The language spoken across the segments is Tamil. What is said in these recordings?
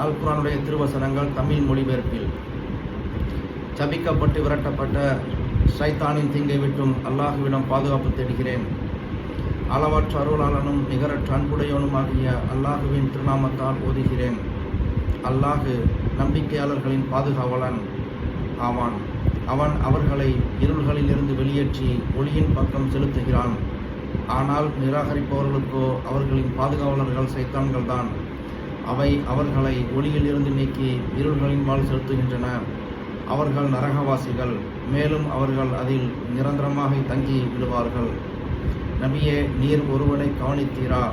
அல் குர்ஆனுடைய திருவசனங்கள் தமிழ் மொழிபெயர்ப்பில். சபிக்கப்பட்டு விரட்டப்பட்ட ஷைத்தானின் தீங்கை விட்டும் அல்லாஹுவிடம் பாதுகாப்பு தேடுகிறேன். அளவற்ற அருளாளனும் நிகரற்ற அன்புடையவனுமாகிய அல்லாஹுவின் திருநாமத்தால் ஓதுகிறேன். அல்லாஹு நம்பிக்கையாளர்களின் பாதுகாவலன் ஆவான். அவன் அவர்களை இருள்களிலிருந்து வெளியேற்றி ஒளியின் பக்கம் செலுத்துகிறான். ஆனால் நிராகரிப்பவர்களுக்கோ அவர்களின் பாதுகாவலர்கள் சைத்தான்கள்தான். அவை அவர்களை ஒளியிலிருந்து நீக்கி இருள்களின் வாழ் செலுத்துகின்றன. அவர்கள் நரகவாசிகள், மேலும் அவர்கள் அதில் நிரந்தரமாக தங்கி விடுவார்கள். நபியே, நீர் ஒருவனை கவனித்தீரா?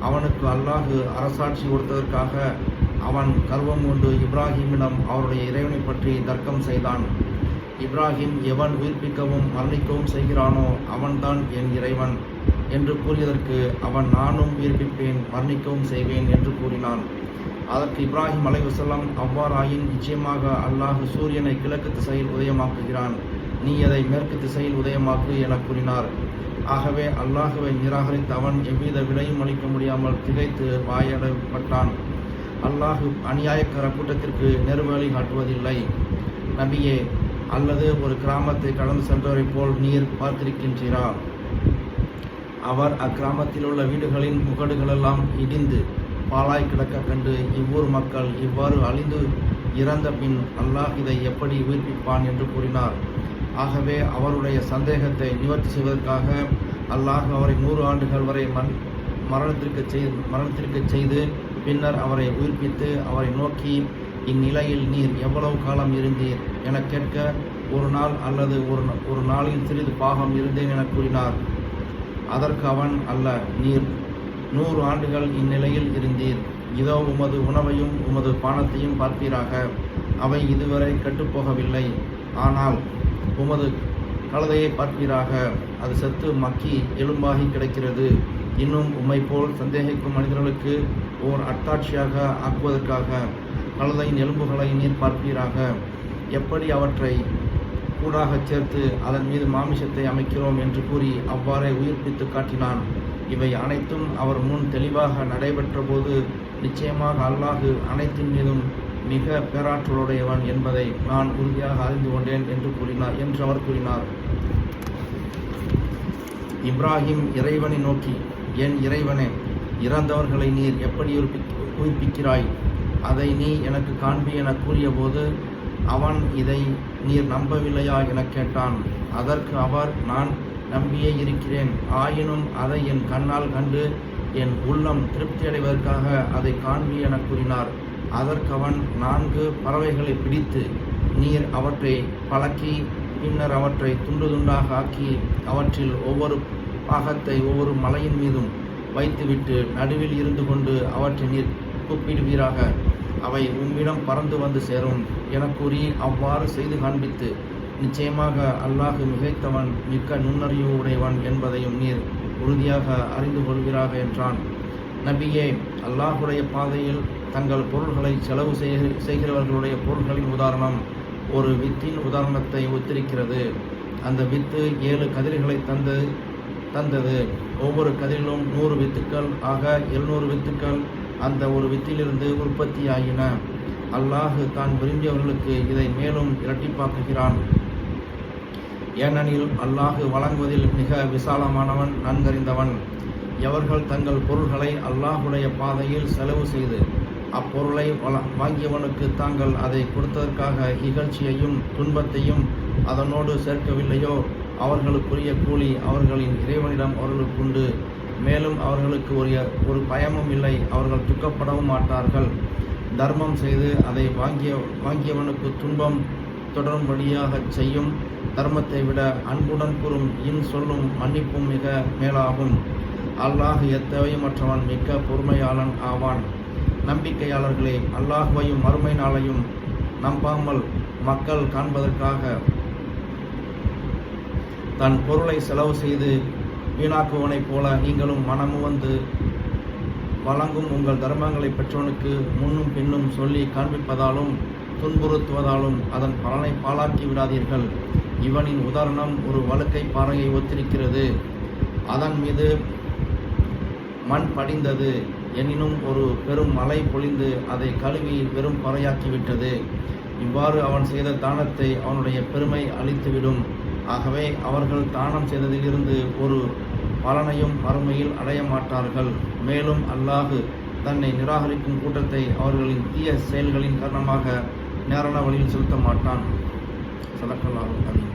அவனுக்கு அல்லாஹு அரசாட்சி கொடுத்ததற்காக அவன் கர்வம் கொண்டு இப்ராஹிமிடம் அவருடைய இறைவனை பற்றி தர்க்கம் செய்தான். இப்ராஹிம் எவன் உயிர்ப்பிக்கவும் மரணிக்கவும் செய்கிறானோ அவன்தான் என் இறைவன் என்று கூறியதற்கு அவன் நானும் உயிர்ப்பிப்பேன் மரணிக்கவும் செய்வேன் என்று கூறினான். அதற்கு இப்ராஹிம் அலைஹிஸ்ஸலாம், அவ்வாறாயின் நிச்சயமாக அல்லாஹ் சூரியனை கிழக்கு திசையில் உதயமாக்குகிறான், நீ அதை மேற்கு திசையில் உதயமாக்கு என கூறினார். ஆகவே அல்லாஹுவை நிராகரித்த அவன் எவ்வித விலையும் அளிக்க முடியாமல் திகைத்து வாயடப்பட்டான். அல்லாஹு அநியாயக்கார கூட்டத்திற்கு நெருவழி காட்டுவதில்லை. நபியே, அல்லது ஒரு கிராமத்தை கடந்து சென்றவரை போல் நீர் பார்த்திருக்கின்றீரா? அவர் அக்கிராமத்தில் உள்ள வீடுகளின் முகடுகளெல்லாம் இடிந்து பாலாய் கிடக்க கண்டு இவ்வூர் மக்கள் இவ்வாறு அழிந்து இறந்த பின் அல்லாஹ் இதை எப்படி உயிர்ப்பிப்பான் என்று கூறினார். ஆகவே அவருடைய சந்தேகத்தை நிவர்த்தி செய்வதற்காக அல்லாஹ் அவரை 100 ஆண்டுகள் வரை மரணத்திற்கு செய்து பின்னர் அவரை உயிர்ப்பித்து அவரை நோக்கி, இந்நிலையில் நீர் எவ்வளவு காலம் இருந்தீர் என கேட்க, ஒரு நாள் அல்லது ஒரு நாளில் சிறிது பாகம் இருந்தேன் என கூறினார். அதற்கு அவன், அல்ல, நீர் 100 ஆண்டுகள் இந்நிலையில் இருந்தீர். இதோ உமது உணவையும் உமது பானத்தையும் பார்ப்பீராக. அவை இதுவரை கட்டுப்போகவில்லை. ஆனால் உமது கழுதையை பார்ப்பீராக, அது செத்து மக்கி எலும்பாகி கிடக்கிறது. இன்னும் உம்மை போல் சந்தேகிக்கும் மனிதர்களுக்கு ஓர் அத்தாட்சியாக ஆக்குவதற்காக கழுதையின் எலும்புகளை நீர் பார்ப்பீராக. எப்படி அவற்றை கூடாகச் சேர்த்து அதன் மீது மாமிசத்தை அமைக்கிறோம் என்று கூறி அவ்வாறே உயிர்ப்பித்து காட்டினான். இவை அனைத்தும் அவர் முன் தெளிவாக நடைபெற்ற போது நிச்சயமாக அல்லாஹு அனைத்தின் மீதும் மிக பேராற்றலுடையவன் என்பதை நான் உறுதியாக அறிந்து கொண்டேன் என்று அவர் கூறினார். இப்ராஹிம் இறைவனை நோக்கி, என் இறைவனே, இறந்தவர்களை நீர் எப்படி உயிர்ப்பிக்கிறாய்? அதை நீ எனக்கு காண்பி என கூறிய போது அவன், இதை நீர் நம்பவில்லையா என கேட்டான். அதற்கு அவர், நான் நம்பியே இருக்கிறேன். ஆயினும் அதை என் கண்ணால் கண்டு என் உள்ளம் திருப்தி அடைவதற்காக அதை காண்பி என கூறினார். அதற்கு அவன், 4 பறவைகளை பிடித்து நீர் அவற்றை பழக்கி பின்னர் அவற்றை துண்டு துண்டாக ஆக்கி அவற்றில் ஒவ்வொரு பாகத்தை ஒவ்வொரு மலையின் மீதும் வைத்துவிட்டு நடுவில் இருந்து கொண்டு அவற்றை நீர் கூப்பிடுவீராக. அவை உம்மிடம் பறந்து வந்து சேரும் என கூறி அவ்வாறு செய்து காண்பித்து, நிச்சயமாக அல்லாஹு மிகைத்தவன் மிக்க நுண்ணறிவு உடையவன் என்பதையும் நீர் உறுதியாக அறிந்து கொள்வீராக என்றான். நபியே, அல்லாஹுடைய பாதையில் தங்கள் பொருள்களை செலவு செய்கிறவர்களுடைய பொருள்களின் உதாரணம் ஒரு வித்தின் உதாரணத்தை ஒத்திருக்கிறது. அந்த வித்து 7 கதிர்களை தந்தது. ஒவ்வொரு கதிரிலும் 100 வித்துக்கள் ஆக 700 வித்துக்கள் அந்த ஒரு வித்திலிருந்து உற்பத்தியாகின. அல்லாஹு தான் விரும்பியவர்களுக்கு இதை மேலும் இரட்டிப்பாக்குகிறான். ஏனெனில் அல்லாஹு வழங்குவதில் மிக விசாலமானவன், நன்கறிந்தவன். எவர்கள் தங்கள் பொருள்களை அல்லாஹுடைய பாதையில் செலவு செய்து அப்பொருளை வாங்கியவனுக்கு தாங்கள் அதை கொடுத்ததற்காக இகழ்ச்சியையும் துன்பத்தையும் அதனோடு சேர்க்கவில்லையோ அவர்களுக்குரிய கூலி அவர்களின் இறைவனிடம் அவர்களுக்கு உண்டு. மேலும் அவர்களுக்கு ஒரு பயமும் இல்லை, அவர்கள் துக்கப்படவும் மாட்டார்கள். தர்மம் செய்து அதை வாங்கியவனுக்கு துன்பம் தொடரும்படியாக செய்யும் தர்மத்தை விட அன்புடன் கூறும் சொல்லும் மன்னிப்பும் மிக மேலாகும். அல்லாஹ் எத்தவையுமற்றவன் மிக்க பொறுமையாளன் ஆவான். நம்பிக்கையாளர்களே, அல்லாஹுவையும் மறுமை நாளையும் நம்பாமல் மக்கள் காண்பதற்காக தன் பொருளை செலவு செய்து வீணாக்குவனைப் போல நீங்களும் மனமு வந்து வழங்கும் உங்கள் தர்மங்களை பெற்றவனுக்கு முன்னும் பின்னும் சொல்லி காண்பிப்பதாலும் துன்புறுத்துவதாலும் அதன் பலனை பாழாக்கி விடாதீர்கள். இவனின் உதாரணம் ஒரு வழுக்கை பாறையை ஒத்திருக்கிறது. அதன் மீது மண் படிந்தது, எனினும் ஒரு பெரும் மழை பொழிந்து அதை கழுவி வெறும் பறையாக்கிவிட்டது. இவ்வாறு அவன் செய்த தானத்தை அவனுடைய பெருமை அழித்துவிடும். ஆகவே அவர்கள் தானம் செய்ததிலிருந்து ஒரு பலனையும் மறுமையில் அடைய மாட்டார்கள். மேலும் அல்லாஹ் தன்னை நிராகரிக்கும் கூட்டத்தை அவர்களின் தீய செயல்களின் காரணமாக நேரான வழியில் செலுத்த மாட்டான். ஸதக்கல்லாஹு அல்-அலீம்.